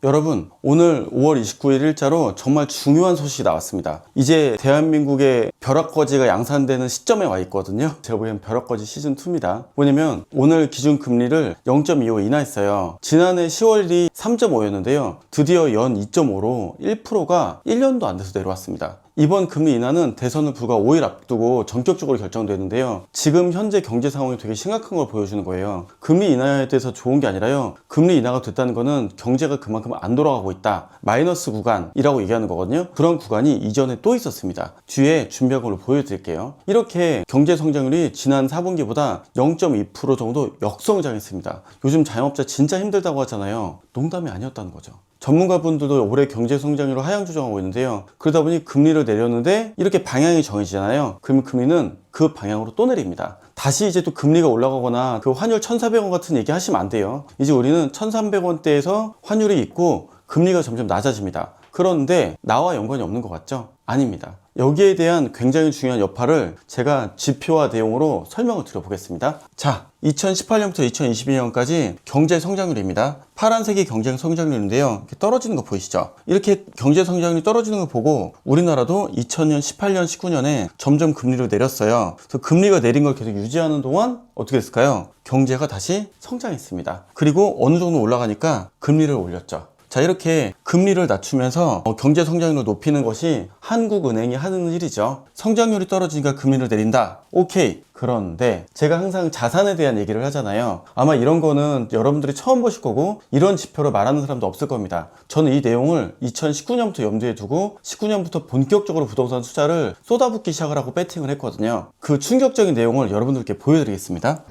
여러분, 오늘 5월 29일 일자로 정말 중요한 소식이 나왔습니다. 이제 대한민국의 벼락거지가 양산되는 시점에 와 있거든요. 제가 보기엔 벼락거지 시즌2입니다. 뭐냐면 오늘 기준금리를 0.25 인하했어요. 지난해 10월이 3.5였는데요. 드디어 연 2.5로 1%가 1년도 안 돼서 내려왔습니다. 이번 금리 인하는 대선을 불과 5일 앞두고 전격적으로 결정되는데요. 지금 현재 경제 상황이 되게 심각한 걸 보여주는 거예요. 금리 인하에 대해서 좋은 게 아니라요. 금리 인하가 됐다는 거는 경제가 그만큼 안 돌아가고 있다. 마이너스 구간이라고 얘기하는 거거든요. 그런 구간이 이전에 또 있었습니다. 뒤에 준비한 걸로 보여드릴게요. 이렇게 경제 성장률이 지난 4분기보다 0.2% 정도 역성장했습니다. 요즘 자영업자 진짜 힘들다고 하잖아요. 농담이 아니었다는 거죠. 전문가분들도 올해 경제 성장률을 하향 조정하고 있는데요. 그러다 보니 금리를 내렸는데 이렇게 방향이 정해지잖아요. 그러면 금리는 그 방향으로 또 내립니다. 다시 이제 또 금리가 올라가거나 그 환율 1,400원 같은 얘기 하시면 안 돼요. 이제 우리는 1,300원대에서 환율이 있고 금리가 점점 낮아집니다. 그런데 나와 연관이 없는 것 같죠? 아닙니다. 여기에 대한 굉장히 중요한 여파를 제가 지표와 내용으로 설명을 드려보겠습니다. 자, 2018년부터 2022년까지 경제 성장률입니다. 파란색이 경제 성장률인데요. 이렇게 떨어지는 거 보이시죠? 이렇게 경제 성장률이 떨어지는 거 보고 우리나라도 2000년, 18년, 19년에 점점 금리를 내렸어요. 그래서 금리가 내린 걸 계속 유지하는 동안 어떻게 됐을까요? 경제가 다시 성장했습니다. 그리고 어느 정도 올라가니까 금리를 올렸죠. 자, 이렇게 금리를 낮추면서 경제 성장률을 높이는 것이 한국은행이 하는 일이죠. 성장률이 떨어지니까 금리를 내린다. 오케이. 그런데 제가 항상 자산에 대한 얘기를 하잖아요. 아마 이런 거는 여러분들이 처음 보실 거고 이런 지표를 말하는 사람도 없을 겁니다. 저는 이 내용을 2019년부터 염두에 두고 19년부터 본격적으로 부동산 투자를 쏟아붓기 시작을 하고 배팅을 했거든요. 그 충격적인 내용을 여러분들께 보여드리겠습니다.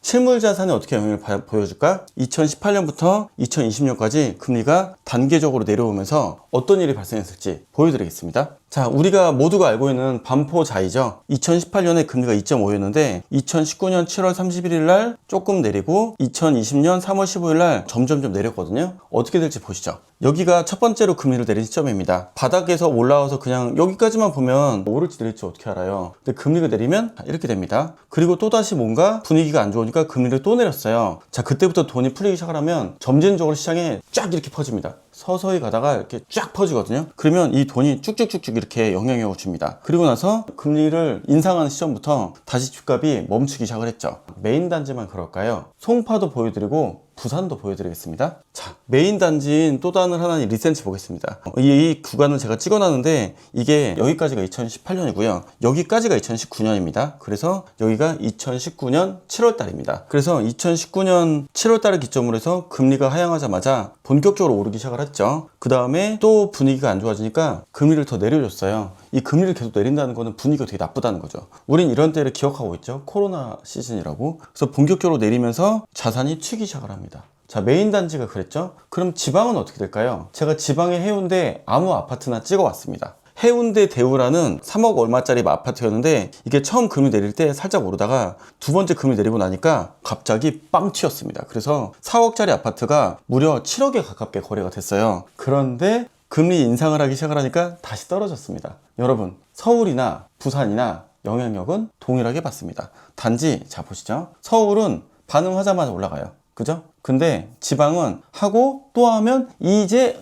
실물 자산에 어떻게 영향을 보여줄까? 2018년부터 2020년까지 금리가 단계적으로 내려오면서 어떤 일이 발생했을지 보여드리겠습니다. 자, 우리가 모두가 알고 있는 반포자이죠. 2018년에 금리가 2.5였는데 2019년 7월 31일 날 조금 내리고 2020년 3월 15일 날 점점점 내렸거든요. 어떻게 될지 보시죠. 여기가 첫 번째로 금리를 내린 시점입니다. 바닥에서 올라와서 그냥 여기까지만 보면 오를지 내릴지 어떻게 알아요. 근데 금리가 내리면 이렇게 됩니다. 그리고 또다시 뭔가 분위기가 안 좋으니까 금리를 또 내렸어요. 자, 그때부터 돈이 풀리기 시작을 하면 점진적으로 시장에 쫙 이렇게 퍼집니다. 서서히 가다가 이렇게 쫙 퍼지거든요. 그러면 이 돈이 쭉쭉쭉쭉 이렇게 영향력을 줍니다. 그리고 나서 금리를 인상하는 시점부터 다시 집값이 멈추기 시작을 했죠. 메인 단지만 그럴까요? 송파도 보여드리고 부산도 보여드리겠습니다. 자, 메인 단지인 또 다른 하나의 리센치 보겠습니다. 이 구간을 제가 찍어놨는데 이게 여기까지가 2018년이고요. 여기까지가 2019년입니다. 그래서 여기가 2019년 7월달입니다. 그래서 2019년 7월달을 기점으로 해서 금리가 하향하자마자 본격적으로 오르기 시작을 했죠. 그 다음에 또 분위기가 안 좋아지니까 금리를 더 내려줬어요. 이 금리를 계속 내린다는 거는 분위기가 되게 나쁘다는 거죠. 우린 이런 때를 기억하고 있죠. 코로나 시즌이라고. 그래서 본격적으로 내리면서 자산이 튀기 시작을 합니다. 자, 메인 단지가 그랬죠? 그럼 지방은 어떻게 될까요? 제가 지방의 해운대 아무 아파트나 찍어왔습니다. 해운대 대우라는 3억 얼마짜리 아파트였는데 이게 처음 금리 내릴 때 살짝 오르다가 두 번째 금리 내리고 나니까 갑자기 빵 튀었습니다. 그래서 4억짜리 아파트가 무려 7억에 가깝게 거래가 됐어요. 그런데 금리 인상을 하기 시작을 하니까 다시 떨어졌습니다. 여러분, 서울이나 부산이나 영향력은 동일하게 받습니다. 단지 자 보시죠. 서울은 반응하자마자 올라가요. 그죠? 근데 지방은 하고 또 하면 이제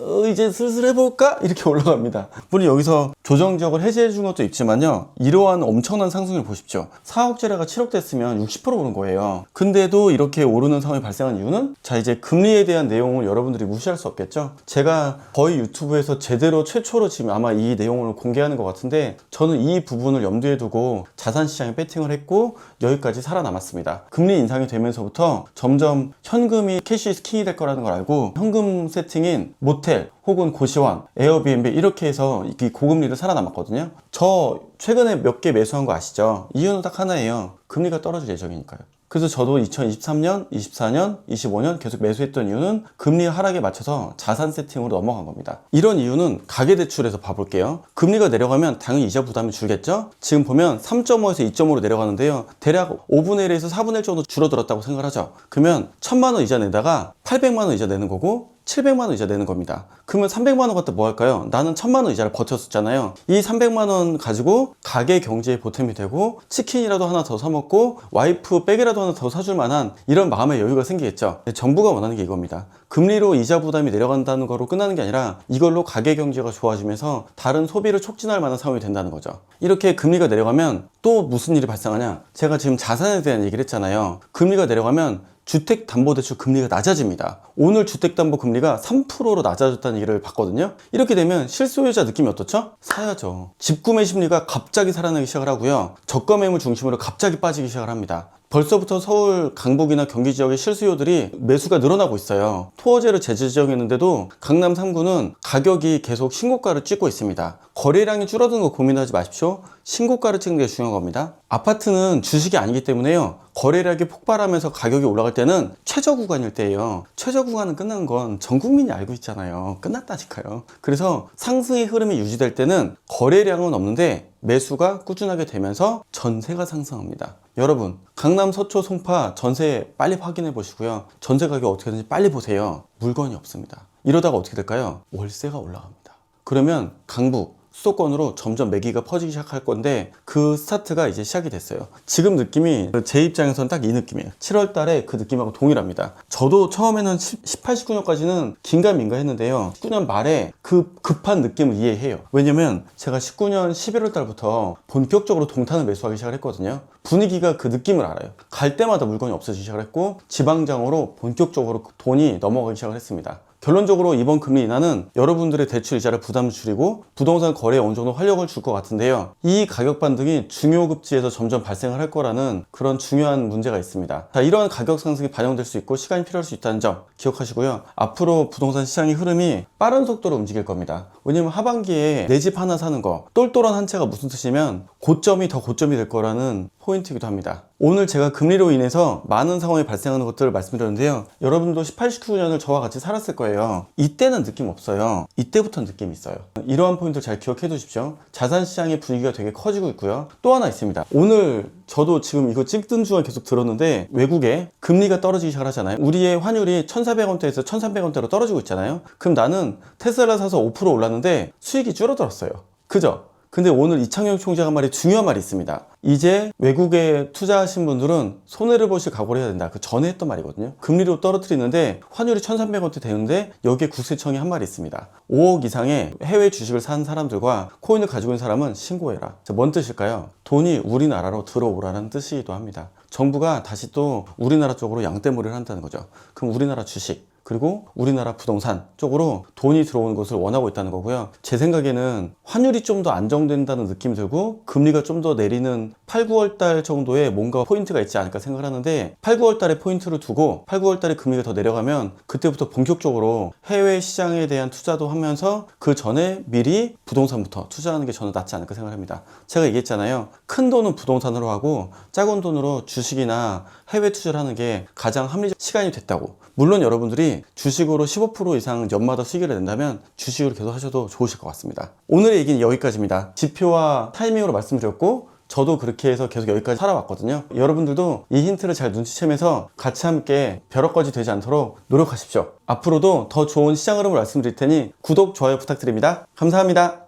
슬슬 해볼까? 이렇게 올라갑니다. 물론 여기서 조정적을 해제해 준 것도 있지만요. 이러한 엄청난 상승을 보십시오. 4억짜리가 7억 됐으면 60% 오른 거예요. 근데도 이렇게 오르는 상황이 발생한 이유는 자, 이제 금리에 대한 내용을 여러분들이 무시할 수 없겠죠. 제가 거의 유튜브에서 제대로 최초로 지금 아마 이 내용을 공개하는 것 같은데 저는 이 부분을 염두에 두고 자산시장에 배팅을 했고 여기까지 살아남았습니다. 금리 인상이 되면서부터 점점 현금이 캐시 스킹이 될 거라는 걸 알고 현금 세팅인 모텔 혹은 고시원, 에어비앤비 이렇게 해서 이 고금리를 살아남았거든요. 저 최근에 몇 개 매수한 거 아시죠? 이유는 딱 하나예요. 금리가 떨어질 예정이니까요. 그래서 저도 2023년, 24년, 25년 계속 매수했던 이유는 금리 하락에 맞춰서 자산 세팅으로 넘어간 겁니다. 이런 이유는 가계대출에서 봐볼게요. 금리가 내려가면 당연히 이자 부담이 줄겠죠? 지금 보면 3.5에서 2.5로 내려가는데요. 대략 5분의 1에서 4분의 1 정도 줄어들었다고 생각을 하죠. 그러면 1,000만 원 이자 내다가 800만 원 이자 내는 거고 700만 원 이자 내는 겁니다. 그러면 300만 원 갖다 뭐 할까요? 나는 1000만 원 이자를 버텼었잖아요. 이 300만 원 가지고 가계 경제에 보탬이 되고 치킨이라도 하나 더 사 먹고 와이프 백이라도 하나 더 사줄 만한 이런 마음의 여유가 생기겠죠. 정부가 원하는 게 이겁니다. 금리로 이자 부담이 내려간다는 거로 끝나는 게 아니라 이걸로 가계 경제가 좋아지면서 다른 소비를 촉진할 만한 상황이 된다는 거죠. 이렇게 금리가 내려가면 또 무슨 일이 발생하냐? 제가 지금 자산에 대한 얘기를 했잖아요. 금리가 내려가면 주택담보대출 금리가 낮아집니다. 오늘 주택담보금리가 3%로 낮아졌다는 얘기를 봤거든요. 이렇게 되면 실소유자 느낌이 어떻죠? 사야죠. 집 구매 심리가 갑자기 살아나기 시작을 하고요. 저가 매물 중심으로 갑자기 빠지기 시작을 합니다. 벌써부터 서울, 강북이나 경기 지역의 실수요들이 매수가 늘어나고 있어요. 토어제를 재지정했는데도 강남 3구는 가격이 계속 신고가를 찍고 있습니다. 거래량이 줄어드는 거 고민하지 마십시오. 신고가를 찍는 게 중요한 겁니다. 아파트는 주식이 아니기 때문에요. 거래량이 폭발하면서 가격이 올라갈 때는 최저 구간일 때예요. 최저 구간은 끝난 건 전 국민이 알고 있잖아요. 끝났다니까요. 그래서 상승의 흐름이 유지될 때는 거래량은 없는데 매수가 꾸준하게 되면서 전세가 상승합니다. 여러분, 강남, 서초, 송파 전세 빨리 확인해 보시고요. 전세 가격 어떻게 되는지 빨리 보세요. 물건이 없습니다. 이러다가 어떻게 될까요? 월세가 올라갑니다. 그러면 강북, 수도권으로 점점 매기가 퍼지기 시작할 건데 그 스타트가 이제 시작이 됐어요. 지금 느낌이 제 입장에서는 딱 이 느낌이에요. 7월 달에 그 느낌하고 동일합니다. 저도 처음에는 18, 19년까지는 긴가민가 했는데요. 19년 말에 그 급한 느낌을 이해해요. 왜냐면 제가 19년 11월 달부터 본격적으로 동탄을 매수하기 시작을 했거든요. 분위기가 그 느낌을 알아요. 갈 때마다 물건이 없어지기 시작을 했고 지방장으로 본격적으로 돈이 넘어가기 시작을 했습니다. 결론적으로 이번 금리 인하는 여러분들의 대출 이자를 부담을 줄이고 부동산 거래에 어느 정도 활력을 줄 것 같은데요. 이 가격 반등이 중요급지에서 점점 발생을 할 거라는 그런 중요한 문제가 있습니다. 자, 이런 가격 상승이 반영될 수 있고 시간이 필요할 수 있다는 점 기억하시고요. 앞으로 부동산 시장의 흐름이 빠른 속도로 움직일 겁니다. 왜냐면 하반기에 내 집 하나 사는 거 똘똘한 한 채가 무슨 뜻이면 고점이 더 고점이 될 거라는 포인트이기도 합니다. 오늘 제가 금리로 인해서 많은 상황이 발생하는 것들을 말씀드렸는데요. 여러분도 18, 19년을 저와 같이 살았을 거예요. 이때는 느낌 없어요. 이때부터는 느낌이 있어요. 이러한 포인트를 잘 기억해 두십시오. 자산시장의 분위기가 되게 커지고 있고요. 또 하나 있습니다. 오늘 저도 지금 이거 찍던 중에 계속 들었는데 외국에 금리가 떨어지기 시작하잖아요. 우리의 환율이 1,400원대에서 1,300원대로 떨어지고 있잖아요. 그럼 나는 테슬라 사서 5% 올랐는데 수익이 줄어들었어요. 그죠? 근데 오늘 이창용 총재가 한 말이 중요한 말이 있습니다. 이제 외국에 투자하신 분들은 손해를 보실 각오를 해야 된다. 그 전에 했던 말이거든요. 금리로 떨어뜨리는데 환율이 1,300원대 되는데 여기에 국세청이 한 말이 있습니다. 5억 이상의 해외 주식을 산 사람들과 코인을 가지고 있는 사람은 신고해라. 자, 뭔 뜻일까요? 돈이 우리나라로 들어오라는 뜻이기도 합니다. 정부가 다시 또 우리나라 쪽으로 양떼머리를 한다는 거죠. 그럼 우리나라 주식 그리고 우리나라 부동산 쪽으로 돈이 들어오는 것을 원하고 있다는 거고요. 제 생각에는 환율이 좀 더 안정된다는 느낌이 들고 금리가 좀 더 내리는 8, 9월 달 정도에 뭔가 포인트가 있지 않을까 생각을 하는데 8, 9월 달에 포인트를 두고 8, 9월 달에 금리가 더 내려가면 그때부터 본격적으로 해외 시장에 대한 투자도 하면서 그 전에 미리 부동산부터 투자하는 게 저는 낫지 않을까 생각합니다. 제가 얘기했잖아요. 큰 돈은 부동산으로 하고 작은 돈으로 주식이나 해외 투자를 하는 게 가장 합리적 시간이 됐다고. 물론 여러분들이 주식으로 15% 이상 연마다 수익을 낸다면 주식으로 계속 하셔도 좋으실 것 같습니다. 오늘의 얘기는 여기까지입니다. 지표와 타이밍으로 말씀드렸고 저도 그렇게 해서 계속 여기까지 살아왔거든요. 여러분들도 이 힌트를 잘 눈치채면서 같이 함께 벼락거지 되지 않도록 노력하십시오. 앞으로도 더 좋은 시장 흐름을 말씀드릴 테니 구독, 좋아요 부탁드립니다. 감사합니다.